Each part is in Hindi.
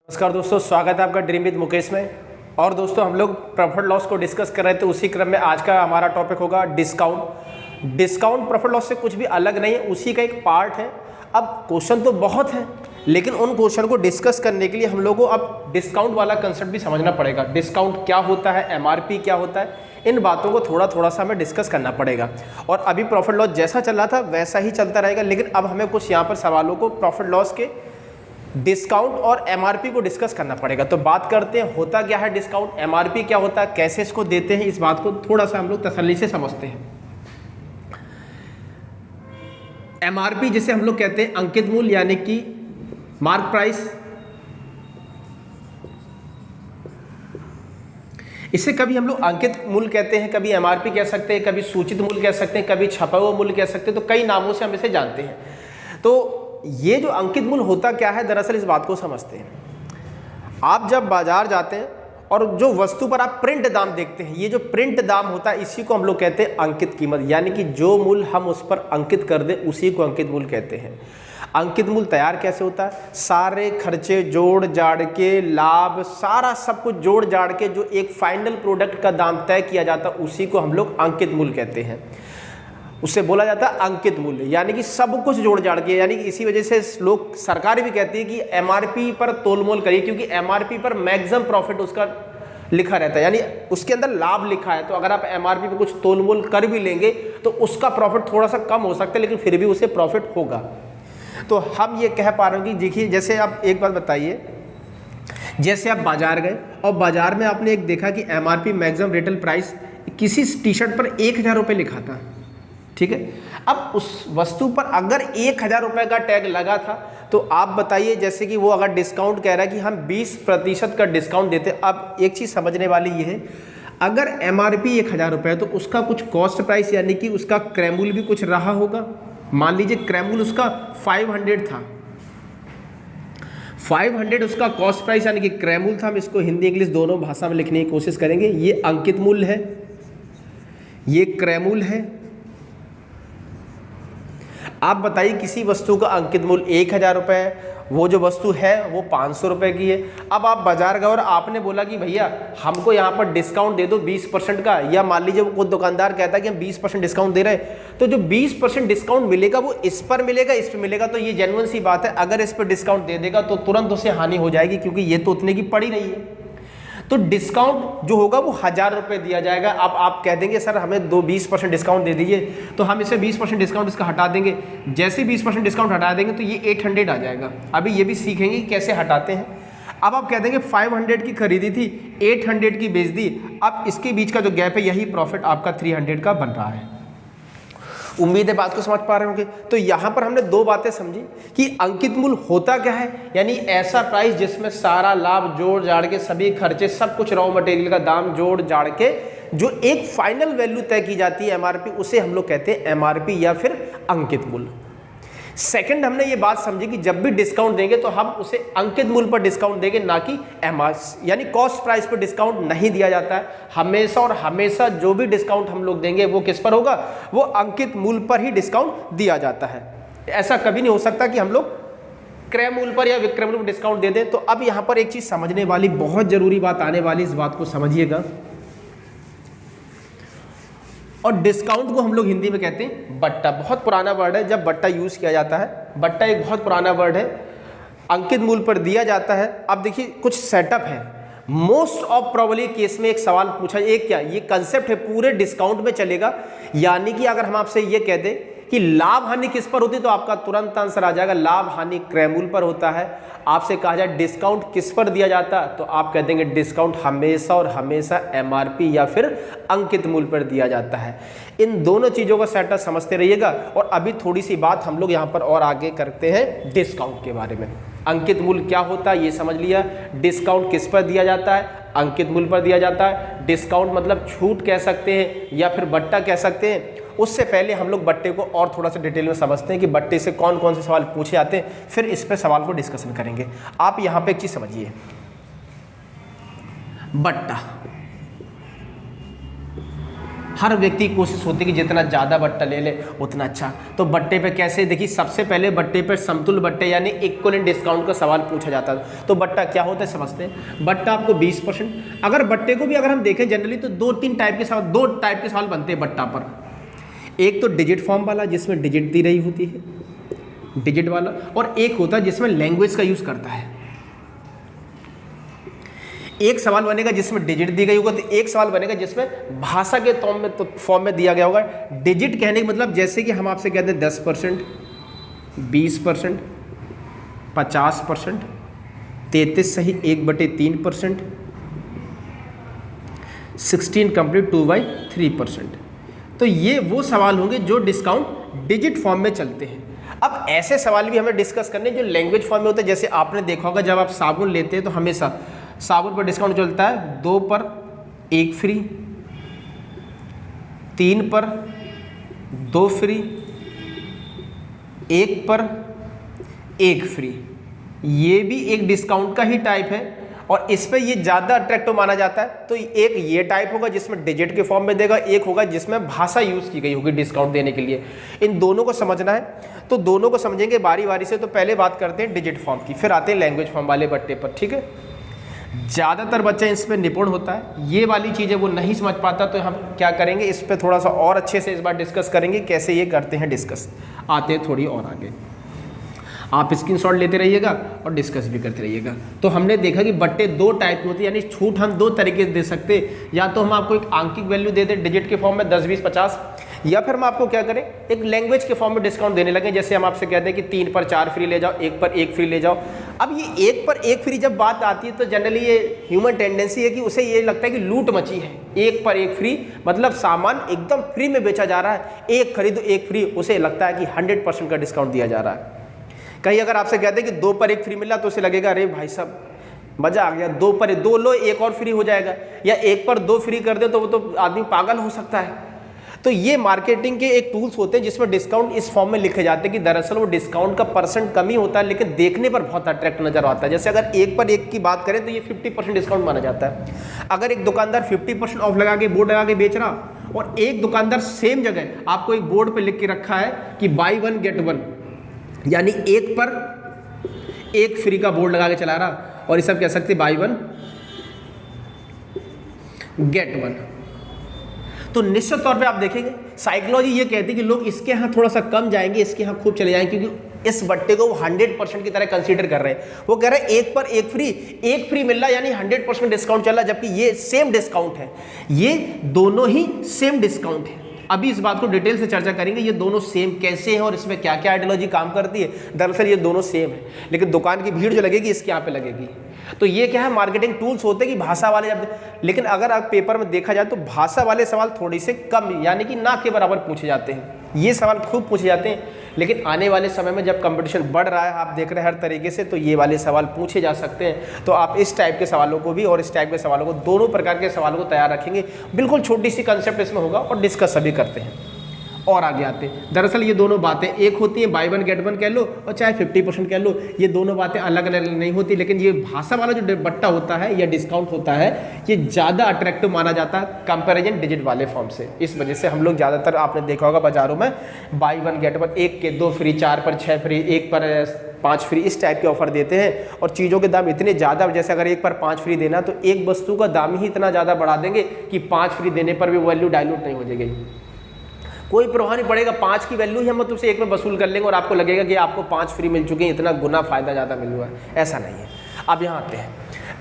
नमस्कार दोस्तों, स्वागत है आपका ड्रीम विद मुकेश में। और दोस्तों हम लोग प्रॉफिट लॉस को डिस्कस कर रहे थे, उसी क्रम में आज का हमारा टॉपिक होगा डिस्काउंट। डिस्काउंट प्रॉफिट लॉस से कुछ भी अलग नहीं है, उसी का एक पार्ट है। अब क्वेश्चन तो बहुत है, लेकिन उन क्वेश्चन को डिस्कस करने के लिए हम लोगों को अब डिस्काउंट वाला कंसेप्ट भी समझना पड़ेगा। डिस्काउंट क्या होता है, एमआरपी क्या होता है, इन बातों को थोड़ा सा हमें डिस्कस करना पड़ेगा। और अभी प्रॉफिट लॉस जैसा चल रहा था वैसा ही चलता रहेगा, लेकिन अब हमें कुछ यहाँ पर सवालों को प्रॉफिट लॉस के डिस्काउंट और एमआरपी को डिस्कस करना पड़ेगा। तो बात करते हैं होता क्या है डिस्काउंट, एमआरपी क्या होता है, कैसे इसको देते हैं, इस बात को थोड़ा सा हम लोग तसल्ली से समझते हैं। एमआरपी जिसे हम लोग कहते हैं अंकित मूल्य यानी कि मार्क प्राइस। इसे कभी हम लोग अंकित मूल्य कहते हैं, कभी एमआरपी कह सकते हैं, कभी सूचित मूल्य कह सकते हैं, कभी छपा हुआ मूल्य कह सकते हैं। तो कई नामों से हम इसे जानते हैं। तो ये जो अंकित मूल्य होता क्या है, दरअसल इस बात को समझते हैं। आप जब बाजार जाते हैं और जो वस्तु पर आप प्रिंट दाम देखते हैं, ये जो प्रिंट दाम होता है इसी को हम लोग कहते हैं अंकित कीमत, यानी कि जो मूल्य हम उस पर अंकित कर दें उसी को अंकित मूल्य कहते हैं। अंकित मूल्य तैयार कैसे होता है, सारे खर्चे जोड़ जाड़ के, लाभ सारा सब कुछ जोड़ जाड़ के जो एक फाइनल प्रोडक्ट का दाम तय किया जाता है उसी को हम लोग अंकित मूल्य कहते हैं। उससे बोला जाता है अंकित मूल्य, यानी कि सब कुछ जोड़ जाड़ के, यानी कि इसी वजह से लोग, सरकार भी कहती है कि एमआरपी पर तोलमोल करिए, क्योंकि एमआरपी पर मैक्सिमम प्रॉफिट उसका लिखा रहता है, यानी उसके अंदर लाभ लिखा है। तो अगर आप एमआरपी पर कुछ तोलमोल कर भी लेंगे तो उसका प्रॉफिट थोड़ा सा कम हो सकता है, लेकिन फिर भी उसे प्रॉफिट होगा। तो हम ये कह पा रहे हैं कि देखिए, जैसे आप एक बात बताइए, जैसे आप बाजार गए और बाजार में आपने एक देखा कि एमआरपी मैक्सिमम रिटेल प्राइस किसी टी शर्ट पर 1000 रुपये लिखा था, ठीक है। अब उस वस्तु पर अगर 1000 रुपये का टैग लगा था, तो आप बताइए, जैसे कि वो अगर डिस्काउंट कह रहा है कि हम 20% का डिस्काउंट देते। अब एक चीज़ समझने वाली ये है, अगर एमआरपी 1000 रुपये है तो उसका कुछ कॉस्ट प्राइस यानी कि उसका क्रैमूल भी कुछ रहा होगा। मान लीजिए क्रैमूल उसका 500 था, 500 उसका कॉस्ट प्राइस यानी कि क्रैमूल था। हम इसको हिंदी इंग्लिश दोनों भाषा में लिखने की कोशिश करेंगे। ये अंकित मूल्य है, ये क्रैमूल है। आप बताइए किसी वस्तु का अंकित मूल्य 1000 रुपये है, वो जो वस्तु है वो 500 रुपये की है। अब आप बाजार गए और आपने बोला कि भैया हमको यहाँ पर डिस्काउंट दे दो 20% का, या मान लीजिए वो खुद दुकानदार कहता है कि हम 20% डिस्काउंट दे रहे हैं, तो जो 20% डिस्काउंट मिलेगा वो इस पर मिलेगा, इस पर मिलेगा। तो ये जेन्युइन सी बात है, अगर इस पर डिस्काउंट दे देगा तो तुरंत उसे हानि हो जाएगी, क्योंकि ये तो उतने की पड़ी नहीं है। तो डिस्काउंट जो होगा वो 1000 रुपये दिया जाएगा। अब आप कह देंगे सर हमें 20% डिस्काउंट दे दीजिए, तो हम इसे 20% डिस्काउंट इसका हटा देंगे। जैसे 20% डिस्काउंट हटा देंगे तो ये 800 आ जाएगा। अभी ये भी सीखेंगे कि कैसे हटाते हैं। अब आप कह देंगे 500 की खरीदी थी, 800 की बेच दी। अब इसके बीच का जो गैप है, यही प्रॉफिट आपका 300 का बन रहा है। उम्मीद है बात को समझ पा रहे होंगे। तो यहाँ पर हमने दो बातें समझी कि अंकित मूल्य होता क्या है, यानी ऐसा प्राइस जिसमें सारा लाभ जोड़ जाड़ के, सभी खर्चे, सब कुछ रॉ मटेरियल का दाम जोड़ जाड़ के जो एक फाइनल वैल्यू तय की जाती है एमआरपी, उसे हम लोग कहते हैं एमआरपी या फिर अंकित मूल्य। सेकंड, हमने ये बात समझी कि जब भी डिस्काउंट देंगे तो हम उसे अंकित मूल्य पर डिस्काउंट देंगे, ना कि एमआरपी यानी कॉस्ट प्राइस पर डिस्काउंट नहीं दिया जाता है। हमेशा और हमेशा जो भी डिस्काउंट हम लोग देंगे वो किस पर होगा, वो अंकित मूल्य पर ही डिस्काउंट दिया जाता है। ऐसा कभी नहीं हो सकता कि हम लोग क्रय मूल्य पर या विक्रय मूल्य पर डिस्काउंट दे दें। तो अब यहाँ पर एक चीज़ समझने वाली, बहुत जरूरी बात आने वाली, इस बात को समझिएगा। और डिस्काउंट को हम लोग हिंदी में कहते हैं बट्टा। बहुत पुराना वर्ड है, जब बट्टा यूज किया जाता है, बट्टा एक बहुत पुराना वर्ड है, अंकित मूल्य पर दिया जाता है। अब देखिए कुछ सेटअप है। मोस्ट ऑफ प्रोबेबली केस में एक सवाल पूछा, एक क्या ये कंसेप्ट है पूरे डिस्काउंट में चलेगा, यानी कि अगर हम आपसे ये कह दें कि लाभ हानि किस पर होती है, तो आपका तुरंत आंसर आ जाएगा लाभ हानि क्रय मूल्य पर होता है। आपसे कहा जाए डिस्काउंट किस पर दिया जाता है, तो आप कह देंगे डिस्काउंट हमेशा और हमेशा एमआरपी या फिर अंकित मूल्य पर दिया जाता है। इन दोनों चीज़ों का सेटअप समझते रहिएगा। और अभी थोड़ी सी बात हम लोग यहाँ पर और आगे करते हैं डिस्काउंट के बारे में। अंकित मूल्य क्या होता है ये समझ लिया, डिस्काउंट किस पर दिया जाता है, अंकित मूल्य पर दिया जाता है। डिस्काउंट मतलब छूट कह सकते हैं या फिर बट्टा कह सकते हैं। उससे पहले हम लोग बट्टे को और थोड़ा सा डिटेल में समझते हैं कि बट्टे से कौन कौन से सवाल पूछे जाते हैं, फिर इस पर सवाल को डिस्कशन करेंगे। आप यहाँ पे एक चीज़ समझिए, बट्टा हर व्यक्ति की कोशिश होती है कि जितना ज़्यादा बट्टा ले ले उतना अच्छा। तो बट्टे पे कैसे, देखिए सबसे पहले बट्टे पे समतुल्य बट्टे यानी इक्वलेंट डिस्काउंट का सवाल पूछा जाता है। तो बट्टा क्या होता है समझते हैं। बट्टा आपको 20%, अगर बट्टे को भी अगर हम देखें जनरली तो दो टाइप के सवाल बनते हैं बट्टा पर। एक तो डिजिट फॉर्म वाला जिसमें डिजिट दी रही होती है, डिजिट वाला, और एक होता है जिसमें लैंग्वेज का यूज़ करता है। एक सवाल बनेगा जिसमें डिजिट दी गई होगा, तो एक सवाल बनेगा जिसमें भाषा के फॉर्म में दिया गया होगा। डिजिट कहने का मतलब जैसे कि हम आपसे कहते हैं 10%, 20%, 50%, 33 सही 1/3%, 16 कंप्लीट 2/3%। तो ये वो सवाल होंगे जो डिस्काउंट डिजिट फॉर्म में चलते हैं। अब ऐसे सवाल भी हमें डिस्कस करने जो लैंग्वेज फॉर्म में होते हैं। जैसे आपने देखा होगा जब आप साबुन लेते हैं तो हमेशा साबुन पर डिस्काउंट चलता है 2 पर 1 फ्री, 3 पर 2 फ्री, 1 पर 1 फ्री। ये भी एक डिस्काउंट का ही टाइप है और इस पे ये ज़्यादा अट्रैक्टिव माना जाता है। तो एक ये टाइप होगा जिसमें डिजिट के फॉर्म में देगा, एक होगा जिसमें भाषा यूज़ की गई होगी डिस्काउंट देने के लिए। इन दोनों को समझना है तो दोनों को समझेंगे बारी बारी से। तो पहले बात करते हैं डिजिट फॉर्म की, फिर आते हैं लैंग्वेज फॉर्म वाले बट्टे पर, ठीक है। ज़्यादातर बच्चा इस पर निपुण होता है, ये वाली चीज़ें वो नहीं समझ पाता, तो हम क्या करेंगे इस पर थोड़ा सा और अच्छे से इस बार डिस्कस करेंगे कैसे ये करते हैं डिस्कस। आते हैं थोड़ी और आगे, आप स्क्रीनशॉट लेते रहिएगा और डिस्कस भी करते रहिएगा। तो हमने देखा कि बट्टे दो टाइप के होते हैं, यानी छूट हम दो तरीके से दे सकते हैं। या तो हम आपको एक आंकिक वैल्यू दे दें डिजिट के फॉर्म में 10, 20, 50, या फिर हम आपको क्या करें एक लैंग्वेज के फॉर्म में डिस्काउंट देने लगे। जैसे हम आपसे कहते हैं कि 3 पर 4 फ्री ले जाओ, 1 पर 1 फ्री ले जाओ। अब ये 1 पर 1 फ्री जब बात आती है तो जनरली ये ह्यूमन टेंडेंसी है कि उसे ये लगता है कि लूट मची है। 1 पर 1 फ्री मतलब सामान एकदम फ्री में बेचा जा रहा है, 1 खरीदो 1 फ्री, उसे लगता है कि 100% का डिस्काउंट दिया जा रहा है। कहीं अगर आपसे कहते हैं कि 2 पर 1 फ्री मिला तो उसे लगेगा अरे भाई साहब मजा आ गया, 2 पर 2 लो 1 और फ्री हो जाएगा, या 1 पर 2 फ्री कर दे तो वो तो आदमी पागल हो सकता है। तो ये मार्केटिंग के एक टूल्स होते हैं जिसमें डिस्काउंट इस फॉर्म में लिखे जाते हैं कि दरअसल वो डिस्काउंट का परसेंट कम ही होता है लेकिन देखने पर बहुत अट्रैक्ट नजर आता है। जैसे अगर 1 पर 1 की बात करें तो ये 50% डिस्काउंट माना जाता है। अगर एक दुकानदार 50% ऑफ लगा के बोर्ड लगा के बेच रहा और एक दुकानदार सेम जगह आपको एक बोर्ड पर लिख के रखा है कि बाई 1 गेट 1, यानी 1 पर 1 फ्री का बोर्ड लगा के चला रहा, और इसे आप कह सकते बाई 1 गेट 1। तो निश्चित तौर पे आप देखेंगे साइकोलॉजी ये कहती है कि लोग इसके यहाँ थोड़ा सा कम जाएंगे, इसके यहाँ खूब चले जाएंगे, क्योंकि इस बट्टे को वो 100% की तरह कंसीडर कर रहे हैं। वो कह रहे हैं 1 पर 1 फ्री मिल रहा है यानी 100% डिस्काउंट चल रहा है, जबकि ये सेम डिस्काउंट है। ये दोनों ही सेम डिस्काउंट है। अभी इस बात को डिटेल से चर्चा करेंगे ये दोनों सेम कैसे हैं और इसमें क्या क्या आइडियोलॉजी काम करती है। दरअसल ये दोनों सेम है लेकिन दुकान की भीड़ जो लगेगी इसके यहाँ पे लगेगी। तो ये क्या है मार्केटिंग टूल्स होते हैं कि भाषा वाले जब, लेकिन अगर आप पेपर में देखा जाए तो भाषा वाले सवाल थोड़ी से कम यानी कि ना के बराबर पूछे जाते हैं। ये सवाल खूब पूछे जाते हैं, लेकिन आने वाले समय में जब कंपटीशन बढ़ रहा है आप देख रहे हैं हर तरीके से, तो ये वाले सवाल पूछे जा सकते हैं। तो आप इस टाइप के सवालों को भी और इस टाइप के सवालों को, दोनों प्रकार के सवालों को तैयार रखेंगे। बिल्कुल छोटी सी कंसेप्ट इसमें होगा और डिस्कस सभी करते हैं और आगे आते हैं। दरअसल ये दोनों बातें एक होती हैं, बाई 1 गेट 1 कह लो और चाहे 50% कह लो, ये दोनों बातें अलग अलग नहीं होती। लेकिन ये भाषा वाला जो बट्टा होता है या डिस्काउंट होता है ये ज़्यादा अट्रैक्टिव माना जाता है कंपैरिजन डिजिट वाले फॉर्म से। इस वजह से हम लोग ज़्यादातर आपने देखा होगा बाजारों में बाई 1 गेट 1, 1 के 2 फ्री, 4 पर 6 फ्री, 1 पर 5 फ्री, इस टाइप के ऑफर देते हैं। और चीज़ों के दाम इतने ज़्यादा, जैसे अगर 1 पर 5 फ्री देना तो एक वस्तु का दाम ही इतना ज़्यादा बढ़ा देंगे कि 5 फ्री देने पर भी वैल्यू डाइल्यूट नहीं हो जाएगी। कोई प्रभाव नहीं पड़ेगा, 5 की वैल्यू ही हम तुमसे 1 में वसूल कर लेंगे और आपको लगेगा कि आपको 5 फ्री मिल चुके हैं, इतना गुना फायदा ज़्यादा मिल हुआ है। ऐसा नहीं है। अब यहाँ आते हैं,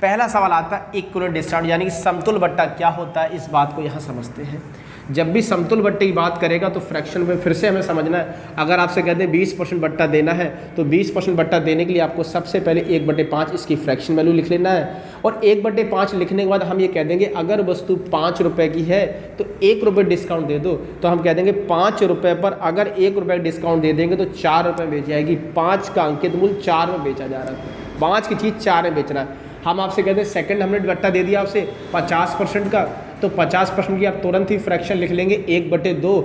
पहला सवाल आता है इक्विवेलेंट डिस्काउंट यानी कि समतुल्य बट्टा क्या होता है, इस बात को यहाँ समझते हैं। जब भी समतुल्य बट्टे की बात करेगा तो फ्रैक्शन में फिर से हमें समझना है। अगर आपसे कहते हैं 20% बट्टा देना है तो 20% बट्टा देने के लिए आपको सबसे पहले 1/5 इसकी फ्रैक्शन वैल्यू लिख लेना है। और 1/5 लिखने के बाद हम ये कह देंगे अगर वस्तु 5 रुपये की है तो 1 रुपये डिस्काउंट दे दो, तो हम कह देंगे 5 रुपये पर अगर 1 रुपये डिस्काउंट दे देंगे तो 4 रुपये बेच जाएगी। 5 का अंकित मूल्य 4 में बेचा जा रहा है, 5 की चीज़ 4 में बेच रहा है। हम आपसे कहते हैं सेकंड हमने बट्टा दे दिया आपसे 50% का, तो 50% की आप तुरंत ही फ्रैक्शन लिख लेंगे 1/2।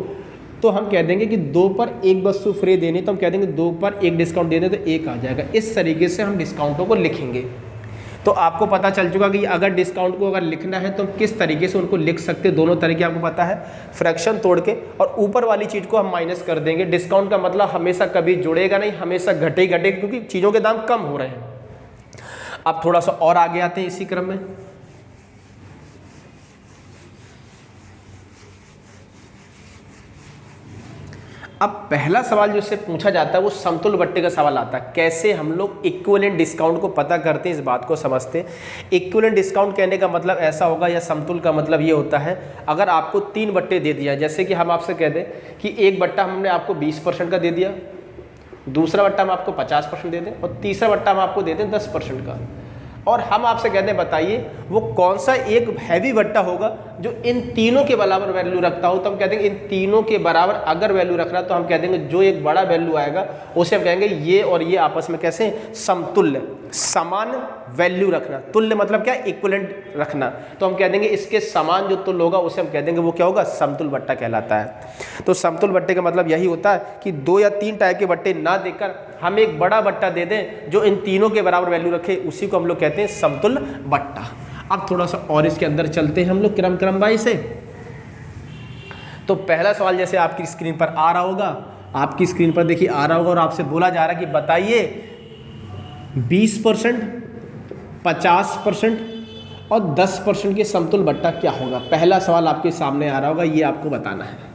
तो हम कह देंगे कि 2 पर 1 वस्तु फ्री देनी, तो हम कह देंगे 2 पर 1 डिस्काउंट दे दें तो 1 आ जाएगा। इस तरीके से हम डिस्काउंटों को लिखेंगे। तो आपको पता चल चुका कि अगर डिस्काउंट को अगर लिखना है तो किस तरीके से उनको लिख सकते हैं, दोनों तरीके आपको पता है, फ्रैक्शन तोड़ के, और ऊपर वाली चीज़ को हम माइनस कर देंगे। डिस्काउंट का मतलब हमेशा कभी जुड़ेगा नहीं, हमेशा घटेगा, क्योंकि चीज़ों के दाम कम हो रहे हैं। अब थोड़ा सा और आगे आते हैं इसी क्रम में। अब पहला सवाल जो इससे पूछा जाता है वो समतुल्य बट्टे का सवाल आता है। कैसे हम लोग इक्विवेलेंट डिस्काउंट को पता करते हैं, इस बात को समझते हैं। इक्विवेलेंट डिस्काउंट कहने का मतलब ऐसा होगा, या समतुल्य का मतलब ये होता है, अगर आपको 3 बट्टे दे दिया, जैसे कि हम आपसे कह दें कि एक बट्टा हमने आपको 20% का दे दिया, दूसरा बट्टा हम आपको 50% दे दें, और तीसरा बट्टा हम आपको दे दें 10% का, और हम आपसे कहते हैं बताइए वो कौन सा एक हैवी बट्टा होगा जो इन तीनों के बराबर वैल्यू रखता हो। तो हम कहते हैं इन तीनों के बराबर अगर वैल्यू रख रहा तो हम कह देंगे जो एक बड़ा वैल्यू आएगा उसे हम कहेंगे ये और ये आपस में कैसे समतुल्य, समान वैल्यू रखना। तुल्य मतलब क्या, इक्विवेलेंट रखना। तो हम कह देंगे इसके समान जो तुल्य होगा उसे हम कह देंगे वो क्या होगा, समतुल्य बट्टा कहलाता है। तो समतुल्य बट्टे का मतलब यही होता है कि 2 या 3 टाइप के बट्टे ना देकर हम एक बड़ा बट्टा दे दें जो इन तीनों के बराबर वैल्यू रखे, उसी को हम लोग कहते हैं समतुल्य बट्टा। अब थोड़ा सा और इसके अंदर चलते हैं हम लोग क्रम वाइज से। तो पहला सवाल जैसे आपकी स्क्रीन पर आ रहा होगा, आपकी स्क्रीन पर देखिए आ रहा होगा, और आपसे बोला जा रहा है कि बताइए 20%, 50% और 10% के समतुल्य बट्टा क्या होगा। पहला सवाल आपके सामने आ रहा होगा, ये आपको बताना है।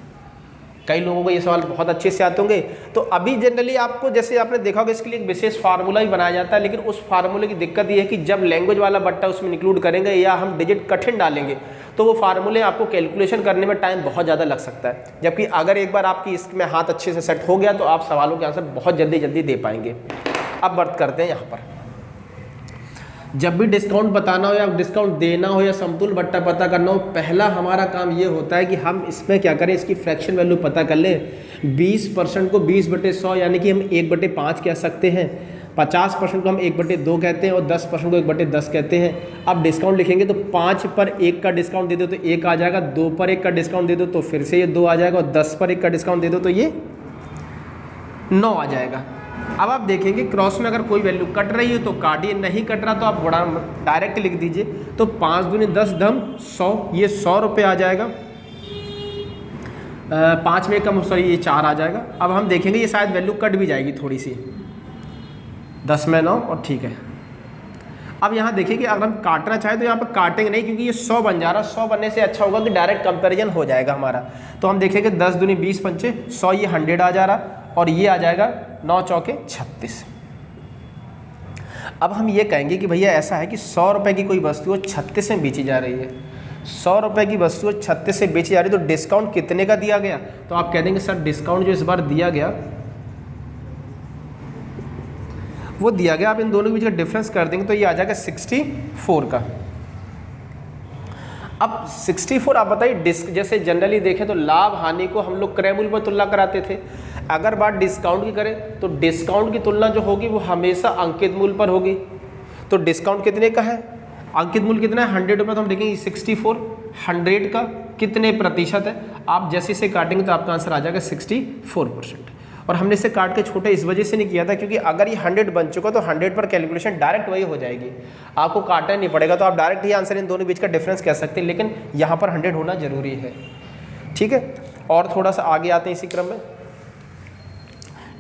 कई लोगों को ये सवाल बहुत अच्छे से आते होंगे। तो अभी जनरली आपको, जैसे आपने देखा होगा, इसके लिए एक विशेष फार्मूला भी बनाया जाता है, लेकिन उस फार्मूले की दिक्कत ये है कि जब लैंग्वेज वाला बट्टा उसमें इंक्लूड करेंगे या हम डिजिट कठिन डालेंगे तो वो फार्मूले आपको कैलकुलेशन करने में टाइम बहुत ज़्यादा लग सकता है। जबकि अगर एक बार आपकी इसमें हाथ अच्छे से सेट हो गया तो आप सवालों के आंसर बहुत जल्दी दे पाएंगे। अब बात करते हैं यहाँ पर, जब भी डिस्काउंट बताना हो या डिस्काउंट देना हो या समतुल्य बट्टा पता करना हो, पहला हमारा काम ये होता है कि हम इसमें क्या करें, इसकी फ्रैक्शन वैल्यू पता कर लें। 20% को 20/100 यानी कि हम 1/5 कह सकते हैं, 50% को हम 1/2 कहते हैं, और 10% को 1/10 कहते हैं। अब डिस्काउंट लिखेंगे तो 5 पर 1 का डिस्काउंट दे दो तो 1 आ जाएगा, 2 पर 1 का डिस्काउंट दे दो तो फिर से ये 2 आ जाएगा, और 10 पर 1 का डिस्काउंट दे दो तो ये 9 आ जाएगा। अब आप देखेंगे क्रॉस में अगर कोई वैल्यू कट रही है तो काटिए, नहीं कट रहा तो आप बड़ा डायरेक्ट लिख दीजिए। तो 5 दूनी 10 धम 100, ये 100 रुपये आ जाएगा। 5 में कम, सॉरी ये 4 आ जाएगा। अब हम देखेंगे ये शायद वैल्यू कट भी जाएगी थोड़ी सी, 10 में 9 और ठीक है। अब यहाँ देखिए कि अगर हम काटना चाहें तो यहाँ पर काटेंगे नहीं, क्योंकि ये 100 बन जा रहा है। 100 बनने से अच्छा होगा कि डायरेक्ट कंपैरिजन हो जाएगा हमारा। तो हम देखेंगे 10 दूनी 20 पंचे 100, ये 100 आ जा रहा, और ये आ जाएगा 9 चौके 36। अब हम ये कहेंगे कि भैया ऐसा है कि 100 रुपये की कोई वस्तु 36 में बेची जा रही है, 100 रुपये की वस्तु 36 से बेची जा रही है, तो डिस्काउंट कितने का दिया गया। तो आप कह देंगे सर डिस्काउंट जो इस बार दिया गया वो दिया गया, आप इन दोनों के बीच का डिफरेंस कर देंगे तो ये आ जाएगा 64 का। अब 64 आप बताइए, जैसे जनरली देखें तो लाभ हानि को हम लोग क्रय मूल्य पर तुलना कराते थे। अगर बात डिस्काउंट की करें तो डिस्काउंट की तुलना जो होगी वो हमेशा अंकित मूल्य पर होगी। तो डिस्काउंट कितने का है, अंकित मूल्य कितना है 100 रुपये, तो हम देखेंगे 64, 100 का कितने प्रतिशत है। आप जैसे इसे काटेंगे तो आपका आंसर आ जाएगा 64%। और हमने इसे काट के छोटे इस वजह से नहीं किया था क्योंकि अगर ये 100 बन चुका तो 100 पर कैलकुलेशन डायरेक्ट वही हो जाएगी, आपको काटना नहीं पड़ेगा। तो आप डायरेक्ट ही आंसर इन दोनों बीच का डिफरेंस कह सकते हैं, लेकिन यहाँ पर 100 होना जरूरी है। ठीक है, और थोड़ा सा आगे आते हैं इसी क्रम में,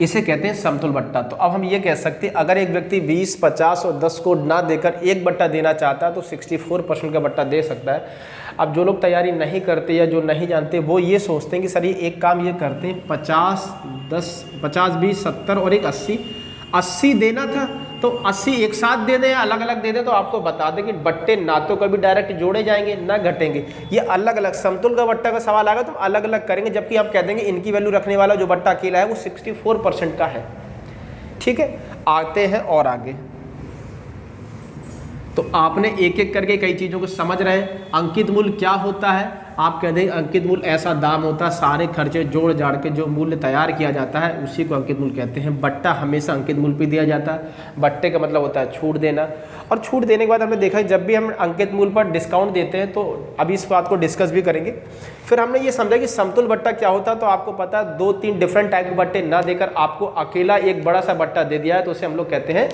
इसे कहते हैं समतुल्य बट्टा। तो अब हम ये कह सकते हैं अगर एक व्यक्ति 20, 50 और 10 को ना देकर एक बट्टा देना चाहता है तो 64% का बट्टा दे सकता है। अब जो लोग तैयारी नहीं करते या जो नहीं जानते वो ये सोचते हैं कि सर ये एक काम ये करते हैं 50, 10, 50, 20, 70 और एक 80 देना था तो 80 एक साथ दे दें या अलग अलग दे दें। तो आपको बता दें कि बट्टे ना तो कभी डायरेक्ट जोड़े जाएंगे ना घटेंगे, ये अलग अलग समतुल्य का बट्टा का सवाल आएगा तो अलग अलग करेंगे, जबकि आप कह देंगे इनकी वैल्यू रखने वाला जो बट्टा अकेला है वो 64% का है। ठीक है, आते हैं और आगे। तो आपने एक एक करके कई चीज़ों को समझ रहे हैं। अंकित मूल्य क्या होता है, आप कह दें अंकित मूल्य ऐसा दाम होता है सारे खर्चे जोड़ जाड़ के जो मूल्य तैयार किया जाता है उसी को अंकित मूल्य कहते हैं। बट्टा हमेशा अंकित मूल्य पे दिया जाता है। बट्टे का मतलब होता है छूट देना, और छूट देने के बाद हमने देखा जब भी हम अंकित मूल्य पर डिस्काउंट देते हैं तो अभी इस बात को डिस्कस भी करेंगे। फिर हमने ये समझा कि समतुल्य बट्टा क्या होता है, तो आपको पता है 2-3 डिफरेंट टाइप के बट्टे ना देकर आपको अकेला एक बड़ा सा बट्टा दे दिया है तो उसे हम लोग कहते हैं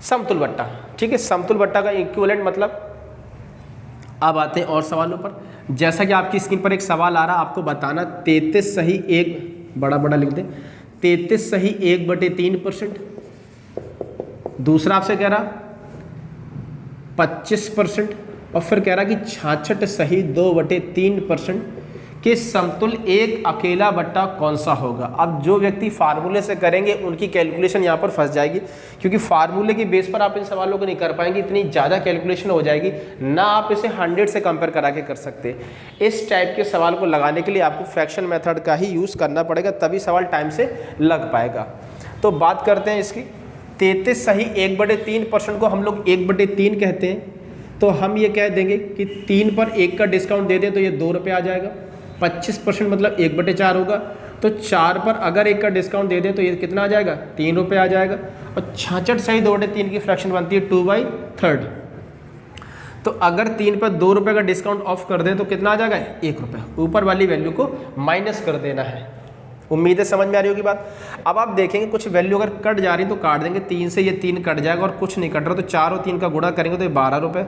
समतुल बट्टा, ठीक है, समतुल बट्टा का इक्विवेलेंट मतलब। अब आते हैं और सवालों पर। जैसा कि आपकी स्क्रीन पर एक सवाल आ रहा, आपको बताना 33 सही 1, बड़ा बड़ा लिख दें, 33 सही 1/3%। दूसरा आपसे कह रहा 25%, और फिर कह रहा कि 66 सही 2/3% के समतुल एक अकेला बट्टा कौन सा होगा। अब जो व्यक्ति फार्मूले से करेंगे उनकी कैलकुलेशन यहाँ पर फंस जाएगी, क्योंकि फार्मूले की बेस पर आप इन सवालों को नहीं कर पाएंगे, इतनी ज़्यादा कैलकुलेशन हो जाएगी ना, आप इसे 100 से कंपेयर करा के कर सकते। इस टाइप के सवाल को लगाने के लिए आपको फ्रैक्शन मेथड का ही यूज़ करना पड़ेगा, तभी सवाल टाइम से लग पाएगा। तो बात करते हैं इसकी। 33 सही 1/3% को हम लोग 1/3 कहते हैं, तो हम ये कह देंगे कि 3 पर 1 का डिस्काउंट दे दें तो ये 2 रुपये आ जाएगा। 25% मतलब 1/4 होगा, तो 4 पर अगर 1 का डिस्काउंट दे दें तो ये कितना आ जाएगा, 3 रुपये आ जाएगा। और 66 सही 2/3 की फ्रैक्शन बनती है 2/3। तो अगर 3 पर 2 रुपये का डिस्काउंट ऑफ कर दें तो कितना आ जाएगा, 1 रुपये। ऊपर वाली वैल्यू को माइनस कर देना है। उम्मीद है समझ में आ रही होगी बात। अब आप देखेंगे कुछ वैल्यू अगर कट जा रही तो काट देंगे, 3 से ये 3 कट जाएगा, और कुछ नहीं कट रहा तो 4 और 3 का गुणा करेंगे तो ये 12 रुपये,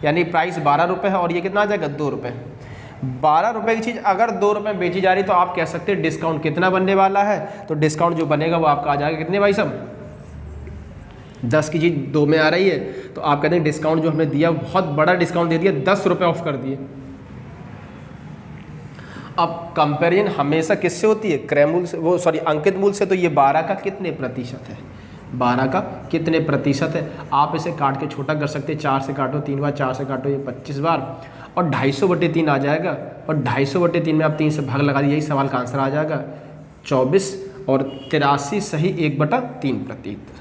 यानी प्राइस 12 रुपये है, और ये कितना आ जाएगा, 2 रुपये। 12 रुपये की चीज़ अगर 2 रुपये में बेची जा रही तो आप कह सकते हैं डिस्काउंट कितना बनने वाला है। तो डिस्काउंट जो बनेगा वो आपका आ जाएगा कितने भाई साहब, 10 की चीज़ 2 में आ रही है, तो आप कहते हैं डिस्काउंट जो हमने दिया बहुत बड़ा डिस्काउंट दे दिया, 10 रुपये ऑफ कर दिए। अब कंपेरिजन हमेशा किससे होती है, क्रय मूल्य से, वो सॉरी अंकित मूल्य से। तो ये 12 का कितने प्रतिशत है, 12 का कितने प्रतिशत है। आप इसे काट के छोटा कर सकते हैं, 4 से काटो 3 बार, 4 से काटो ये 25 बार, और 250/3 आ जाएगा, और 250/3 में आप 3 से भाग लगा दिए, यही सवाल का आंसर आ जाएगा 24, और 83 सही 1/3%।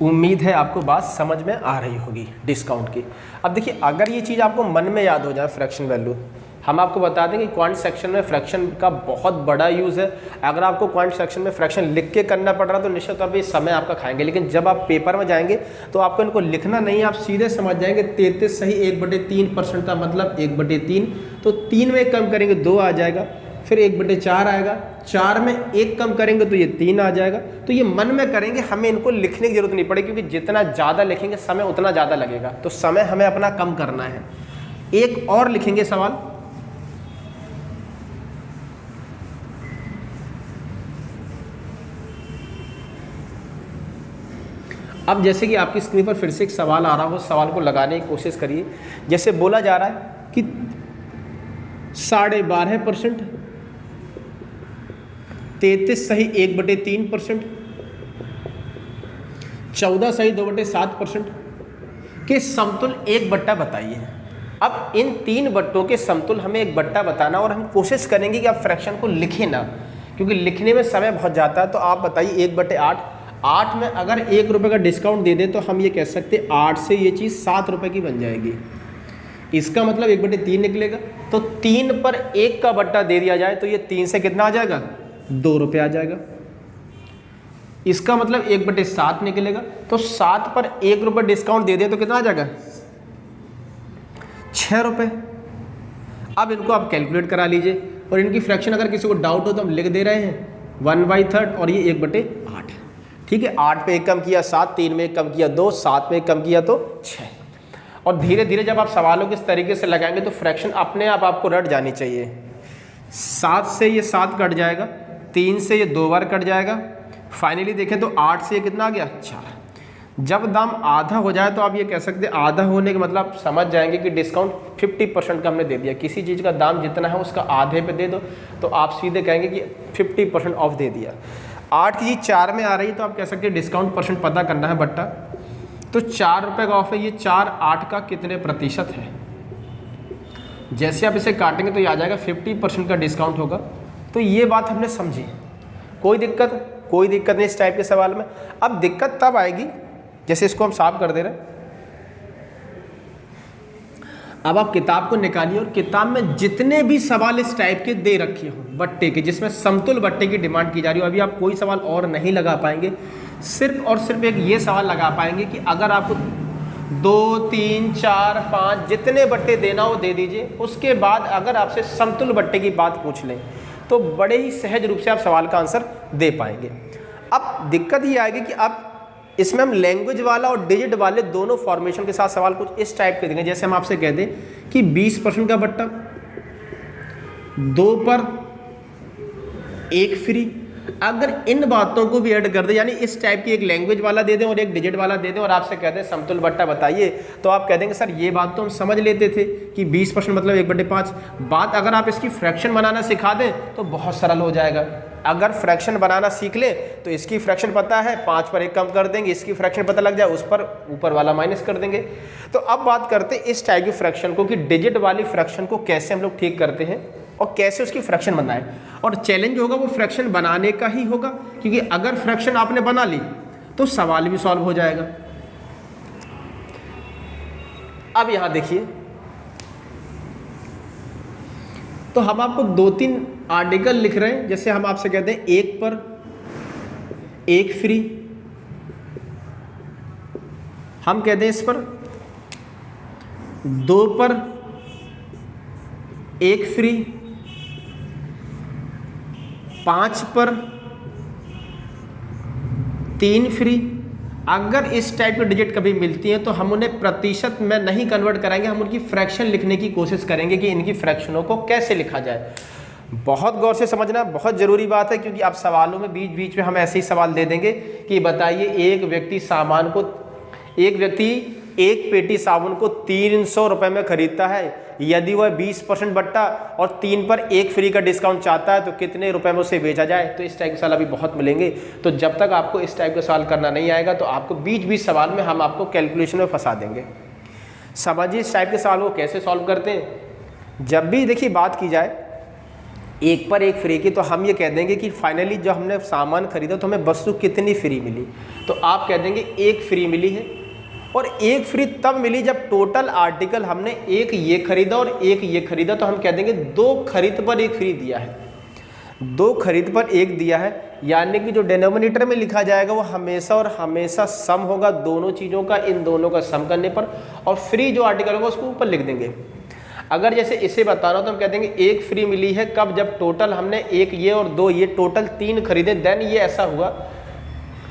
उम्मीद है आपको बात समझ में आ रही होगी डिस्काउंट की। अब देखिए, अगर ये चीज़ आपको मन में याद हो जाए फ्रैक्शन वैल्यू, हम आपको बता दें कि क्वांट सेक्शन में फ्रैक्शन का बहुत बड़ा यूज़ है। अगर आपको क्वांट सेक्शन में फ्रैक्शन लिख के करना पड़ रहा तो निश्चित तौर पे समय आपका खाएंगे, लेकिन जब आप पेपर में जाएंगे तो आपको इनको लिखना नहीं, आप सीधे समझ जाएंगे। 33 सही 1/3% का मतलब 1/3, तो 3 में कम करेंगे 2 आ जाएगा, फिर 1/4 आएगा, 4 में 1 कम करेंगे तो ये 3 आ जाएगा। तो ये मन में करेंगे, हमें इनको लिखने की जरूरत नहीं पड़ेगी, क्योंकि जितना ज़्यादा लिखेंगे समय उतना ज़्यादा लगेगा, तो समय हमें अपना कम करना है। एक और लिखेंगे सवाल, अब जैसे कि आपकी स्क्रीन पर फिर से एक सवाल आ रहा हो, सवाल को लगाने की कोशिश करिए। जैसे बोला जा रहा है कि 12.5%, 33 सही 1/3%, 14 सही 2/7% के समतुल एक बट्टा बताइए। अब इन 3 बट्टों के समतुल हमें एक बट्टा बताना, और हम कोशिश करेंगे कि आप फ्रैक्शन को लिखें ना, क्योंकि लिखने में समय बहुत जाता है। तो आप बताइए 1/8, 8 में अगर 1 रुपये का डिस्काउंट दे दें तो हम ये कह सकते हैं 8 से ये चीज़ 7 रुपये की बन जाएगी। इसका मतलब 1/3 निकलेगा, तो 3 पर 1 का बट्टा दे दिया जाए तो ये 3 से कितना आ जाएगा, 2 रुपये आ जाएगा। इसका मतलब 1/7 निकलेगा, तो 7 पर 1 रुपये डिस्काउंट दे दें तो कितना आ जाएगा, 6 रुपये। अब इनको आप कैलकुलेट करा लीजिए, और इनकी फ्रैक्शन अगर किसी को डाउट हो तो हम लिख दे रहे हैं 1/3, और ये 1/8, ठीक है। 8 पे 1 कम किया 7, 3 में 1 कम किया 2, 7 में 1 कम किया तो 6। और धीरे धीरे जब आप सवालों के इस तरीके से लगाएंगे तो फ्रैक्शन अपने आप आपको रट जानी चाहिए। 7 से ये 7 कट जाएगा, 3 से ये 2 बार कट जाएगा, फाइनली देखें तो 8 से ये कितना आ गया, 4। जब दाम आधा हो जाए तो आप ये कह सकते हैं, आधा होने का मतलब समझ जाएंगे कि डिस्काउंट 50% का हमने दे दिया। किसी चीज़ का दाम जितना है उसका आधे पे दे दो तो आप सीधे कहेंगे कि 50% ऑफ दे दिया। 8 की चीज़ 4 में आ रही है तो आप कह सकते हैं डिस्काउंट परसेंट पता करना है बट्टा, तो 4 रुपये का ऑफ है, ये 4 8 का कितने प्रतिशत है। जैसे आप इसे काटेंगे तो ये आ जाएगा 50% का डिस्काउंट होगा। तो ये बात हमने समझी, कोई दिक्कत नहीं इस टाइप के सवाल में। अब दिक्कत तब आएगी जैसे इसको हम साफ कर दे रहे हैं। अब आप किताब को निकालिए और किताब में जितने भी सवाल इस टाइप के दे रखे हो बट्टे के, जिसमें समतुल बट्टे की डिमांड की जा रही हो, अभी आप कोई सवाल और नहीं लगा पाएंगे, सिर्फ और सिर्फ एक ये सवाल लगा पाएंगे कि अगर आपको 2 3 4 5 जितने बट्टे देना हो दे दीजिए। उसके बाद अगर आपसे समतुल बट्टे की बात पूछ लें तो बड़े ही सहज रूप से आप सवाल का आंसर दे पाएंगे। अब दिक्कत ये आएगी कि अब इसमें हम लैंग्वेज वाला और डिजिट वाले दोनों फॉर्मेशन के साथ सवाल कुछ इस टाइप के देंगे। जैसे हम आपसे कह दें कि 20% का बट्टा, 2 पर 1 फ्री, अगर इन बातों को भी ऐड कर दे, यानी इस टाइप की एक लैंग्वेज वाला दे दें और एक डिजिट वाला दे दें और आपसे कहते हैं समतुल्य बट्टा बताइए, तो आप कह देंगे सर ये बात तो हम समझ लेते थे कि 20% मतलब 1/5। बात अगर आप इसकी फ्रैक्शन बनाना सिखा दें तो बहुत सरल हो जाएगा। अगर फ्रैक्शन बनाना सीख ले तो इसकी फ्रैक्शन पता है, 5 पर 1 कम कर देंगे, इसकी फ्रैक्शन पता लग जाए, उस पर ऊपर वाला माइनस कर देंगे। तो अब बात करते हैं इस टाइप की फ्रैक्शन को कि डिजिट वाली फ्रैक्शन को कैसे हम लोग ठीक करते हैं और कैसे उसकी फ्रैक्शन बनाएं। और चैलेंज होगा वो फ्रैक्शन बनाने का ही होगा, क्योंकि अगर फ्रैक्शन आपने बना ली तो सवाल भी सॉल्व हो जाएगा। अब यहां देखिए, तो हम आपको 2-3 आर्टिकल लिख रहे हैं। जैसे हम आपसे कहते हैं 1 पर 1 फ्री, हम कहते हैं इस पर 2 पर 1 फ्री, 5 पर 3 फ्री। अगर इस टाइप की डिजिट कभी मिलती हैं तो हम उन्हें प्रतिशत में नहीं कन्वर्ट कराएंगे, हम उनकी फ्रैक्शन लिखने की कोशिश करेंगे कि इनकी फ्रैक्शनों को कैसे लिखा जाए। बहुत गौर से समझना बहुत ज़रूरी बात है, क्योंकि आप सवालों में बीच बीच में हम ऐसे ही सवाल दे देंगे कि बताइए एक व्यक्ति एक पेटी साबुन को 300 रुपये में खरीदता है, यदि वह 20% बट्टा और 3 पर 1 फ्री का डिस्काउंट चाहता है तो कितने रुपए में उसे बेचा जाए। तो इस टाइप के सवाल अभी बहुत मिलेंगे। तो जब तक आपको इस टाइप का सवाल करना नहीं आएगा तो आपको बीच बीच सवाल में हम आपको कैलकुलेशन में फंसा देंगे। समझिए इस टाइप के सवाल को कैसे सॉल्व करते हैं। जब भी देखिए बात की जाए 1 पर 1 फ्री की, तो हम ये कह देंगे कि फाइनली जो हमने सामान खरीदा तो हमें वस्तु कितनी फ्री मिली। तो आप कह देंगे 1 फ्री मिली है, और 1 फ्री तब मिली जब टोटल आर्टिकल हमने एक ये खरीदा और एक ये खरीदा। तो हम कह देंगे 2 खरीद पर 1 फ्री दिया है, 2 खरीद पर 1 दिया है, यानी कि जो डिनोमिनेटर में लिखा जाएगा वो हमेशा और हमेशा सम होगा दोनों चीज़ों का, इन दोनों का सम करने पर, और फ्री जो आर्टिकल होगा उसको ऊपर लिख देंगे। अगर जैसे इसे बताना हो तो हम कह देंगे 1 फ्री मिली है कब, जब टोटल हमने 1 ये और 2 ये टोटल 3 खरीदे, देन ये ऐसा हुआ।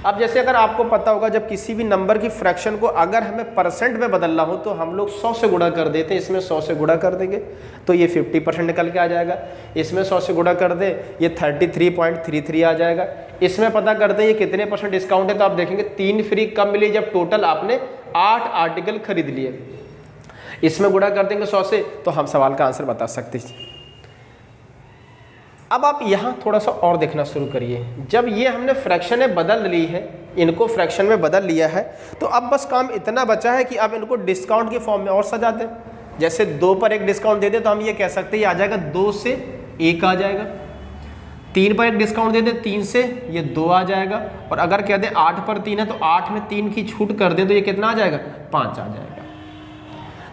अब जैसे अगर आपको पता होगा जब किसी भी नंबर की फ्रैक्शन को अगर हमें परसेंट में बदलना हो तो हम लोग 100 से गुणा कर देते हैं। इसमें 100 से गुणा कर देंगे तो ये 50% निकल के आ जाएगा। इसमें 100 से गुणा कर दें ये 33.33 आ जाएगा। इसमें पता कर दें ये कितने % डिस्काउंट है, तो आप देखेंगे 3 फ्री कब मिली, जब टोटल आपने 8 आर्टिकल खरीद लिए। इसमें गुणा कर देंगे 100 से, तो हम सवाल का आंसर बता सकते हैं। अब आप यहाँ थोड़ा सा और देखना शुरू करिए। जब ये हमने फ्रैक्शन में बदल ली है, इनको फ्रैक्शन में बदल लिया है, तो अब बस काम इतना बचा है कि अब इनको डिस्काउंट के फॉर्म में और सजा दें। जैसे 2 पर 1 डिस्काउंट दे दें तो हम ये कह सकते हैं ये आ जाएगा 2 से 1 आ जाएगा। 3 पर 1 डिस्काउंट दे दें 3 से ये 2 आ जाएगा। और अगर कह दें 8 पर 3 है तो 8 में 3 की छूट कर दें तो ये कितना आ जाएगा, 5 आ जाएगा।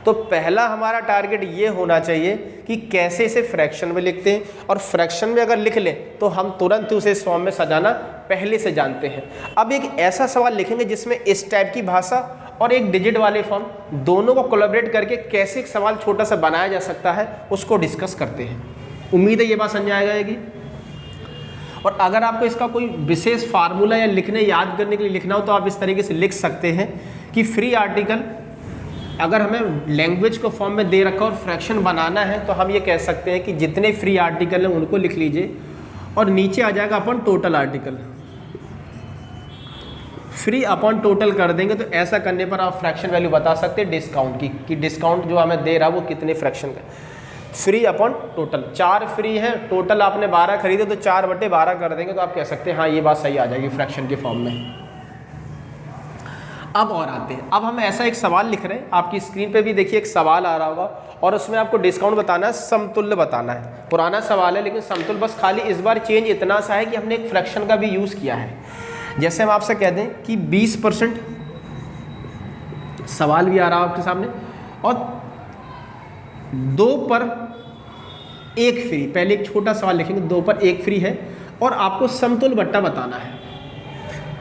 तो पहला हमारा टारगेट ये होना चाहिए कि कैसे इसे फ्रैक्शन में लिखते हैं, और फ्रैक्शन में अगर लिख लें तो हम तुरंत उसे इस फॉर्म में सजाना पहले से जानते हैं। अब एक ऐसा सवाल लिखेंगे जिसमें इस टाइप की भाषा और एक डिजिट वाले फॉर्म दोनों को कोलैबोरेट करके कैसे एक सवाल छोटा सा बनाया जा सकता है उसको डिस्कस करते हैं। उम्मीद है ये बात समझ आ जाएगी। और अगर आपको इसका कोई विशेष फार्मूला या लिखने याद करने के लिए लिखना हो तो आप इस तरीके से लिख सकते हैं कि फ्री आर्टिकल अगर हमें लैंग्वेज को फॉर्म में दे रखा और फ्रैक्शन बनाना है तो हम ये कह सकते हैं कि जितने फ्री आर्टिकल हैं उनको लिख लीजिए और नीचे आ जाएगा अपन total article, free upon total कर देंगे। तो ऐसा करने पर आप फ्रैक्शन वैल्यू बता सकते हैं डिस्काउंट की, कि डिस्काउंट जो हमें दे रहा है वो कितने फ्रैक्शन का। फ्री अपॉन टोटल, 4 फ्री है, टोटल आपने 12 खरीदे तो 4/12 कर देंगे, तो आप कह सकते हैं हाँ ये बात सही आ जाएगी फ्रैक्शन के फॉर्म में। अब और आते हैं, अब हम ऐसा एक सवाल लिख रहे हैं, आपकी स्क्रीन पे भी देखिए एक सवाल आ रहा होगा और उसमें आपको डिस्काउंट बताना है, समतुल्य बताना है। पुराना सवाल है लेकिन समतुल्य, बस खाली इस बार चेंज इतना सा है कि हमने एक फ्रैक्शन का भी यूज़ किया है। जैसे हम आपसे कह दें कि 20%, सवाल भी आ रहा है आपके सामने, और 2 पर 1 फ्री। पहले एक छोटा सवाल लिखेंगे, 2 पर 1 फ्री है और आपको समतुल्य बट्टा बताना है।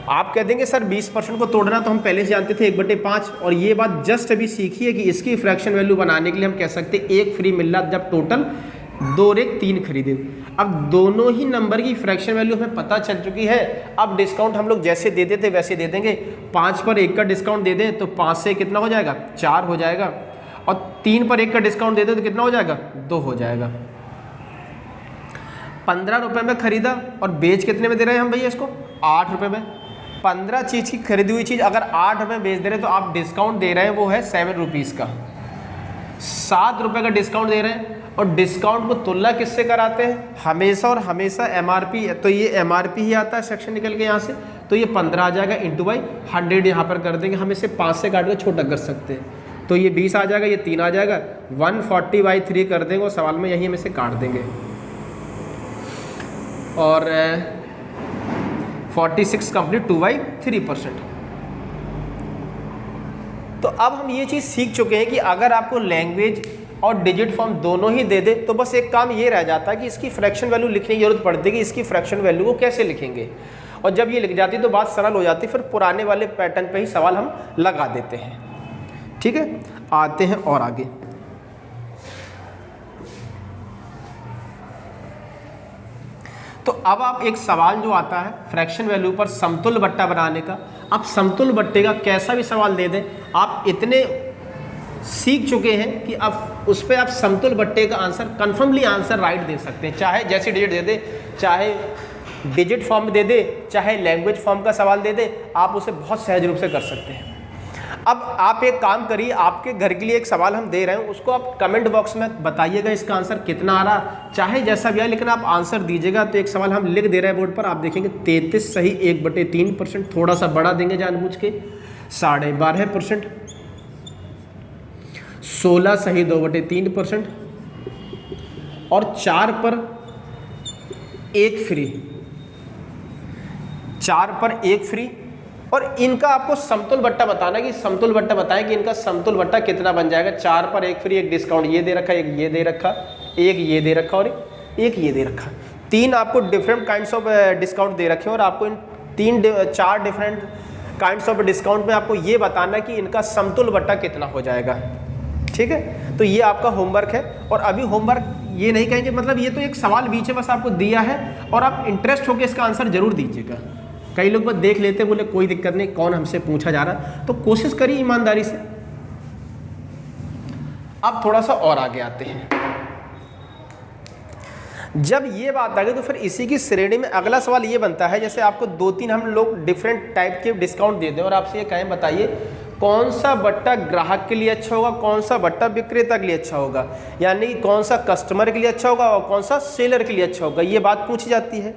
आप कह देंगे सर 20% को तोड़ना तो हम पहले से जानते थे 1/5, और ये बात जस्ट अभी सीखी है कि इसकी फ्रैक्शन वैल्यू बनाने के लिए हम कह सकते हैं 1 फ्री मिल रहा जब टोटल 2 और 1 3 खरीदे। अब दोनों ही नंबर की फ्रैक्शन वैल्यू हमें पता चल चुकी है। अब डिस्काउंट हम लोग जैसे दे देते वैसे दे देंगे। 5 पर 1 का डिस्काउंट दे दें तो 5 से कितना हो जाएगा, 4 हो जाएगा, और 3 पर 1 का डिस्काउंट दे दें तो कितना हो जाएगा, 2 हो जाएगा। 15 रुपये में खरीदा और बेच कितने में दे रहे हैं हम भैया इसको, 8 रुपये में। 15 चीज़ की खरीदी हुई चीज़ अगर 8 रुपये में बेच दे रहे हैं तो आप डिस्काउंट दे रहे हैं वो है 7 रुपीज़ का, 7 रुपये का डिस्काउंट दे रहे हैं। और डिस्काउंट को तुलना किससे कराते हैं, हमेशा और हमेशा एमआरपी, तो ये एमआरपी ही आता है सेक्शन निकल के यहाँ से, तो ये 15 आ जाएगा इंटू बाई 100 यहाँ पर कर देंगे। हम इसे 5 से काट कर छोटा कर सकते हैं, तो ये 20 आ जाएगा, ये 3 आ जाएगा, 140/3 कर देंगे और सवाल में यही हम इसे काट देंगे। और 46 कंप्लीट 2/3%। तो अब हम ये चीज़ सीख चुके हैं कि अगर आपको लैंग्वेज और डिजिट फॉर्म दोनों ही दे दे तो बस एक काम ये रह जाता है कि इसकी फ्रैक्शन वैल्यू लिखने की जरूरत पड़ती है कि इसकी फ्रैक्शन वैल्यू को कैसे लिखेंगे। और जब ये लिख जाती है तो बात सरल हो जाती है, फिर पुराने वाले पैटर्न पे ही सवाल हम लगा देते हैं। ठीक है, आते हैं और आगे। तो अब आप एक सवाल जो आता है फ्रैक्शन वैल्यू पर समतुल्य बट्टा बनाने का, आप समतुल्य बट्टे का कैसा भी सवाल दे दें, आप इतने सीख चुके हैं कि अब उस पर आप समतुल्य बट्टे का answer confirmly answer right they सकते हैं, चाहे जैसी डिजिट दे दे, चाहे डिजिट फॉर्म में दे दे, चाहे लैंग्वेज फॉर्म का सवाल दे दे, आप उसे बहुत सहज रूप से कर सकते हैं। अब आप एक काम करिए, आपके घर के लिए एक सवाल हम दे रहे हैं, उसको आप कमेंट बॉक्स में बताइएगा इसका आंसर कितना आ रहा, चाहे जैसा भी आए, लेकिन आप आंसर दीजिएगा। तो एक सवाल हम लिख दे रहे हैं बोर्ड पर, आप देखेंगे 33 सही 1/3%, थोड़ा सा बड़ा देंगे जानबूझ के, 12.5%, 16 सही 2/3%, और 4 पर 1 फ्री, 4 पर 1 फ्री। और इनका आपको समतुल्य बट्टा बताना कि समतुल्य बट्टा बताएं कि इनका समतुल्य बट्टा कितना बन जाएगा। 4 पर 1 फ्री, एक डिस्काउंट ये दे रखा, एक ये दे रखा, एक ये दे रखा और एक ये दे रखा। 3 आपको डिफरेंट काइंड्स ऑफ डिस्काउंट दे रखे हैं और आपको इन 4 डिफरेंट काइंड्स ऑफ डिस्काउंट में आपको ये बताना कि इनका समतुल्य बट्टा कितना हो जाएगा। ठीक है, तो ये आपका होमवर्क है। और अभी होमवर्क ये नहीं कहेंगे, मतलब ये तो एक सवाल बीच में बस आपको दिया है और आप इंटरेस्ट होकर इसका आंसर जरूर दीजिएगा। कई लोग बस देख लेते, बोले कोई दिक्कत नहीं, कौन हमसे पूछा जा रहा, तो कोशिश करिए ईमानदारी से। अब थोड़ा सा और आगे आते हैं। जब ये बात आ गई तो फिर इसी की श्रेणी में अगला सवाल ये बनता है, जैसे आपको 2-3 हम लोग डिफरेंट टाइप के डिस्काउंट दे दें और आपसे ये कहें बताइए कौन सा बट्टा ग्राहक के लिए अच्छा होगा, कौन सा बट्टा विक्रेता के लिए अच्छा होगा, यानी कौन सा कस्टमर के लिए अच्छा होगा और कौन सा सेलर के लिए अच्छा होगा, ये बात पूछी जाती है।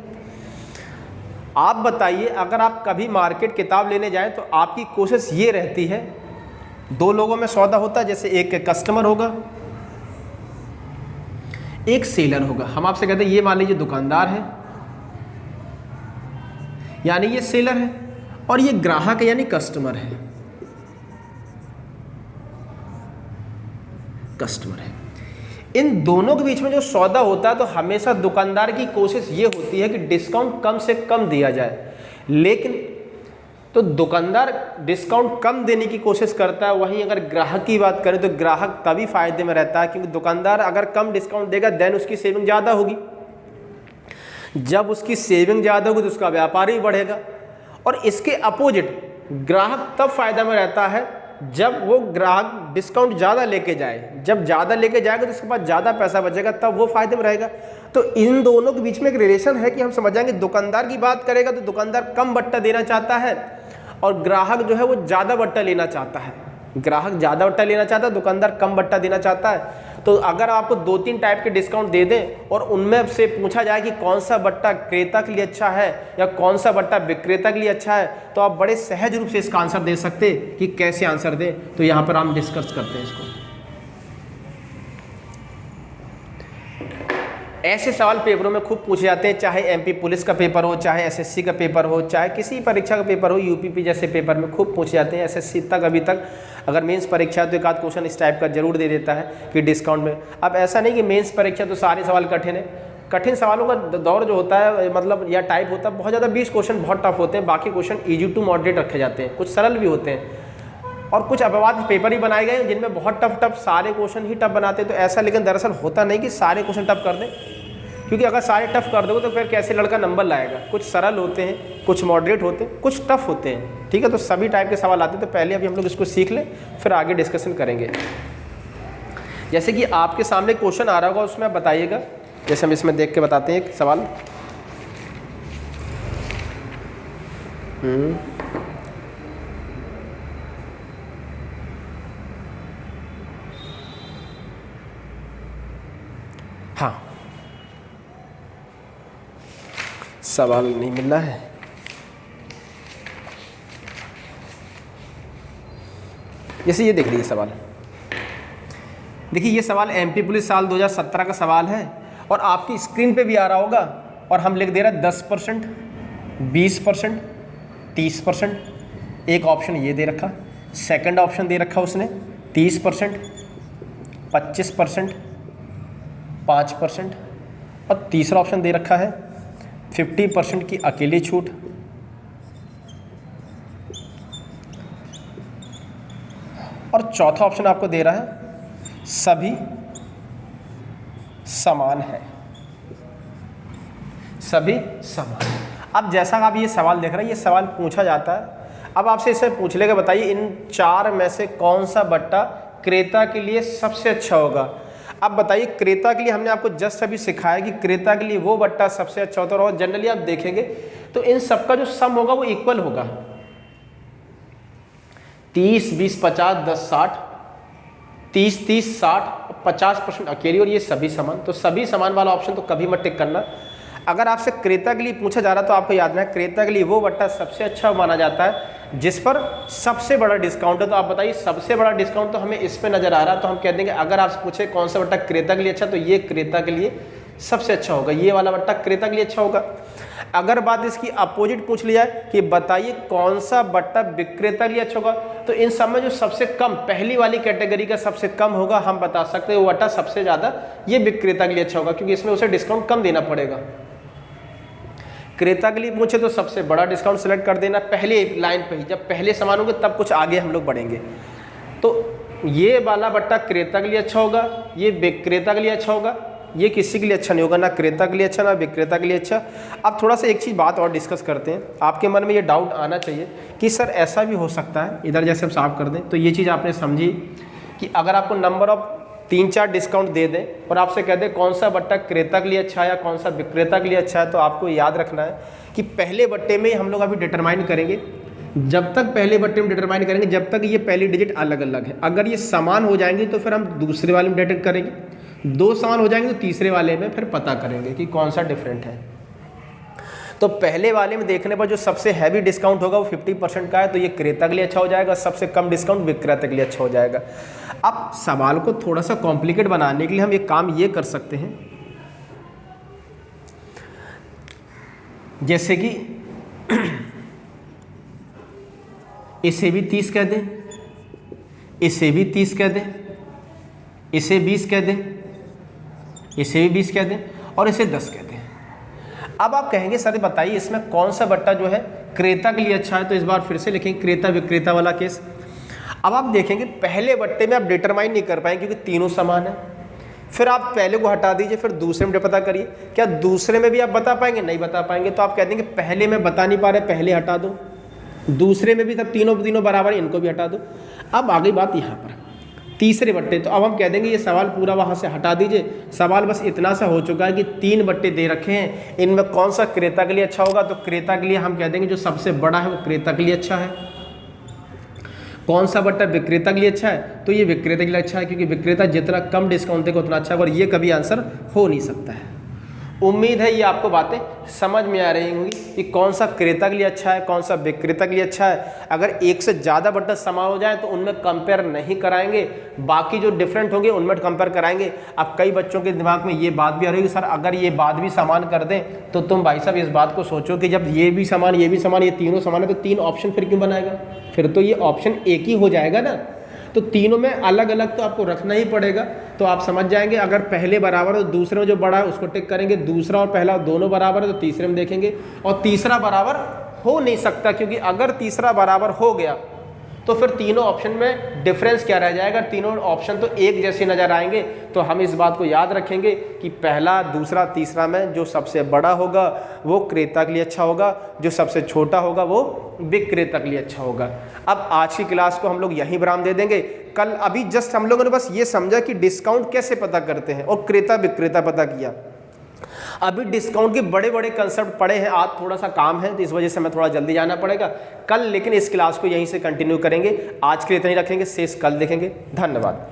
आप बताइए, अगर आप कभी मार्केट किताब लेने जाएं तो आपकी कोशिश ये रहती है, 2 लोगों में सौदा होता है, जैसे एक कस्टमर होगा, एक सेलर होगा। हम आपसे कहते हैं ये मान लीजिए दुकानदार है, यानी ये सेलर है, और ये ग्राहक है यानी कस्टमर है, कस्टमर है। इन दोनों के बीच में जो सौदा होता है तो हमेशा दुकानदार की कोशिश ये होती है कि डिस्काउंट कम से कम दिया जाए, लेकिन तो दुकानदार डिस्काउंट कम देने की कोशिश करता है। वहीं अगर ग्राहक की बात करें तो ग्राहक तभी फायदे में रहता है, क्योंकि दुकानदार अगर कम डिस्काउंट देगा देन उसकी सेविंग ज़्यादा होगी, जब उसकी सेविंग ज़्यादा होगी तो उसका व्यापार भी बढ़ेगा। और इसके अपोजिट ग्राहक तब फायदा में रहता है जब वो ग्राहक डिस्काउंट ज़्यादा लेके जाए, जब ज़्यादा लेके जाएगा तो उसके पास ज़्यादा पैसा बचेगा, तब वो फायदे में रहेगा। तो इन दोनों के बीच में एक रिलेशन है कि हम समझ जाएंगे, दुकानदार की बात करेगा तो दुकानदार कम बट्टा देना चाहता है और ग्राहक जो है वो ज़्यादा बट्टा लेना चाहता है। ग्राहक ज़्यादा बट्टा लेना चाहता है, दुकानदार कम बट्टा देना चाहता है। तो अगर आपको 2-3 टाइप के डिस्काउंट दे दें और उनमें से पूछा जाए कि कौन सा बट्टा क्रेता के लिए अच्छा है या कौन सा बट्टा विक्रेता के लिए अच्छा है, तो आप बड़े सहज रूप से इसका आंसर दे सकते कि कैसे आंसर दें। तो यहाँ पर हम डिस्कस करते हैं इसको। ऐसे सवाल पेपरों में खूब पूछे जाते हैं, चाहे एमपी पुलिस का पेपर हो, चाहे एसएससी का पेपर हो, चाहे किसी परीक्षा का पेपर हो, यूपीपी जैसे पेपर में खूब पूछे जाते हैं। एसएससी तक अभी तक अगर मेंस परीक्षा तो एक आध क्वेश्चन इस टाइप का जरूर दे देता है कि डिस्काउंट में। अब ऐसा नहीं कि मेंस परीक्षा तो सारे सवाल कठिन है, कठिन सवालों का दौर जो होता है मतलब या टाइप होता है बहुत ज़्यादा, 20 क्वेश्चन बहुत टफ होते हैं, बाकी क्वेश्चन ईजी टू मॉडरेट रखे जाते हैं, कुछ सरल भी होते हैं। और कुछ अपवाद पेपर ही बनाए गए जिनमें बहुत टफ सारे क्वेश्चन ही टफ बनाते हैं। तो ऐसा लेकिन दरअसल होता नहीं कि सारे क्वेश्चन टफ कर दें, क्योंकि अगर सारे टफ कर दोगे तो फिर कैसे लड़का नंबर लाएगा। कुछ सरल होते हैं, कुछ मॉडरेट होते हैं, कुछ टफ होते हैं, ठीक है। तो सभी टाइप के सवाल आते हैं। तो पहले अभी हम लोग इसको सीख लें, फिर आगे डिस्कशन करेंगे। जैसे कि आपके सामने क्वेश्चन आ रहा होगा, उसमें आप बताइएगा। जैसे हम इसमें देख के बताते हैं एक सवाल। हाँ, सवाल नहीं मिल रहा है। जैसे ये देख लीजिए सवाल। देखिए ये सवाल एमपी पुलिस साल 2017 का सवाल है और आपकी स्क्रीन पे भी आ रहा होगा। और हम लिख दे रहे हैं 10%, 20%, 30%। एक ऑप्शन ये दे रखा, सेकंड ऑप्शन दे रखा उसने 30%, 25%, 5%, और तीसरा ऑप्शन दे रखा है 50% की अकेली छूट। और चौथा ऑप्शन आपको दे रहा है सभी समान है, सभी समान। अब जैसा आप ये सवाल देख रहे हैं, ये सवाल पूछा जाता है। अब आपसे इसे पूछ लेगा, बताइए इन चार में से कौन सा बट्टा क्रेता के लिए सबसे अच्छा होगा। अब बताइए क्रेता के लिए हमने आपको जस्ट अभी सिखाया कि क्रेता के लिए वो बट्टा सबसे अच्छा होता है। और जनरली आप देखेंगे तो इन सबका जो सम होगा वो इक्वल होगा, 30, 20, 50, 10, 60, 30, 30, 60, 50% अकेली, और ये सभी समान। तो सभी समान वाला ऑप्शन तो कभी मत टिक करना। अगर आपसे क्रेता के लिए पूछा जा रहा तो आपको याद रखना क्रेता के लिए वो बट्टा सबसे अच्छा माना जाता है जिस पर सबसे बड़ा डिस्काउंट है। तो आप बताइए सबसे बड़ा डिस्काउंट तो हमें इस पे नजर आ रहा है, तो हम कह देंगे अगर आपसे पूछे कौन सा बट्टा क्रेता के लिए अच्छा, तो ये क्रेता के लिए सबसे अच्छा होगा, ये वाला बट्टा क्रेता के लिए अच्छा होगा। अगर बात इसकी अपोजिट पूछ लिया है कि बताइए कौन सा बट्टा विक्रेता के लिए अच्छा होगा, तो इन सब में जो सबसे कम पहली वाली कैटेगरी का सबसे कम होगा, हम बता सकते हैं वो बट्टा सबसे ज्यादा ये विक्रेता के लिए अच्छा होगा, क्योंकि इसमें उसे डिस्काउंट कम देना पड़ेगा। क्रेता के लिए पूछे तो सबसे बड़ा डिस्काउंट सेलेक्ट कर देना पहले लाइन पे ही, जब पहले समान होंगे तब कुछ आगे हम लोग बढ़ेंगे। तो ये वाला बट्टा क्रेता के लिए अच्छा होगा, ये विक्रेता के लिए अच्छा होगा, ये किसी के लिए अच्छा नहीं होगा, ना क्रेता के लिए अच्छा ना विक्रेता के लिए अच्छा। अब थोड़ा सा एक चीज़ बात और डिस्कस करते हैं। आपके मन में ये डाउट आना चाहिए कि सर ऐसा भी हो सकता है, इधर जैसे हम साफ कर दें तो ये चीज़ आपने समझी कि अगर आपको नंबर ऑफ 3-4 डिस्काउंट दे दें और आपसे कह दें कौन सा बट्टा क्रेता के लिए अच्छा है या कौन सा विक्रेता के लिए अच्छा है, तो आपको याद रखना है कि पहले बट्टे में हम लोग अभी डिटरमाइन करेंगे। जब तक पहले बट्टे में डिटरमाइन करेंगे जब तक ये पहली डिजिट अलग अलग है, अगर ये समान हो जाएंगे तो फिर हम दूसरे वाले में डिटेक्ट करेंगे, दो समान हो जाएंगे तो तीसरे वाले में फिर पता करेंगे कि कौन सा डिफरेंट है। तो पहले वाले में देखने पर जो सबसे हैवी डिस्काउंट होगा वो 50% का है, तो ये क्रेता के लिए अच्छा हो जाएगा, सबसे कम डिस्काउंट विक्रेता के लिए अच्छा हो जाएगा। अब सवाल को थोड़ा सा कॉम्प्लिकेट बनाने के लिए हम एक काम ये कर सकते हैं, जैसे कि इसे भी 30 कह दें, इसे भी 30 कह दें, इसे 20 कह दें, इसे भी 20 कह दें और इसे 10 कह दें। अब आप कहेंगे सर बताइए इसमें कौन सा बट्टा जो है क्रेता के लिए अच्छा है, तो इस बार फिर से लिखेंगे क्रेता विक्रेता वाला केस। अब आप देखेंगे पहले बट्टे में आप डिटरमाइन नहीं कर पाएंगे क्योंकि तीनों समान है, फिर आप पहले को हटा दीजिए, फिर दूसरे में पता करिए, क्या दूसरे में भी आप बता पाएंगे? नहीं बता पाएंगे। तो आप कह देंगे पहले में बता नहीं पा रहे, पहले हटा दो, दूसरे में भी सब तीनों बराबर है, इनको भी हटा दो। अब आ गई बात यहाँ पर तीसरे बट्टे, तो अब हम कह देंगे ये सवाल पूरा वहाँ से हटा दीजिए, सवाल बस इतना सा हो चुका है कि 3 बट्टे दे रखे हैं, इनमें कौन सा क्रेता के लिए अच्छा होगा, तो क्रेता के लिए हम कह देंगे जो सबसे बड़ा है वो क्रेता के लिए अच्छा है। कौन सा बट्टा विक्रेता के लिए अच्छा है, तो ये विक्रेता के लिए अच्छा है, क्योंकि विक्रेता जितना कम डिस्काउंट देगा उतना अच्छा है, और ये कभी आंसर हो नहीं सकता है। उम्मीद है ये आपको बातें समझ में आ रही होंगी कि कौन सा क्रेता के लिए अच्छा है, कौन सा विक्रेता के लिए अच्छा है। अगर एक से ज़्यादा बट्टा समान हो जाए तो उनमें कंपेयर नहीं कराएंगे, बाकी जो डिफरेंट होंगे उनमें कंपेयर कराएंगे। अब कई बच्चों के दिमाग में ये बात भी आ रही है कि सर अगर ये बात भी समान कर दें तो तुम भाई साहब इस बात को सोचो कि जब ये भी समान ये भी समान ये तीनों समान है तो 3 ऑप्शन फिर क्यों बनाएगा, फिर तो ये ऑप्शन एक ही हो जाएगा ना। तो तीनों में अलग अलग तो आपको रखना ही पड़ेगा। तो आप समझ जाएंगे अगर पहले बराबर है तो दूसरे में जो बड़ा है उसको टिक करेंगे, दूसरा और पहला दोनों बराबर है तो तीसरे में देखेंगे, और तीसरा बराबर हो नहीं सकता, क्योंकि अगर तीसरा बराबर हो गया तो फिर तीनों ऑप्शन में डिफरेंस क्या रह जाएगा? तीनों ऑप्शन तो एक जैसे नज़र आएंगे। तो हम इस बात को याद रखेंगे कि पहला, दूसरा, तीसरा में जो सबसे बड़ा होगा वो क्रेता के लिए अच्छा होगा, जो सबसे छोटा होगा वो विक्रेता के लिए अच्छा होगा। अब आज की क्लास को हम लोग यहीं विराम दे देंगे। कल अभी जस्ट हम लोगों ने बस ये समझा कि डिस्काउंट कैसे पता करते हैं और क्रेता विक्रेता पता किया। अभी डिस्काउंट के बड़े बड़े कंसेप्ट पढ़े हैं, आज थोड़ा सा काम है तो इस वजह से मैं थोड़ा जल्दी जाना पड़ेगा कल, लेकिन इस क्लास को यहीं से कंटिन्यू करेंगे। आज के लिए इतना ही रखेंगे, शेष कल देखेंगे। धन्यवाद।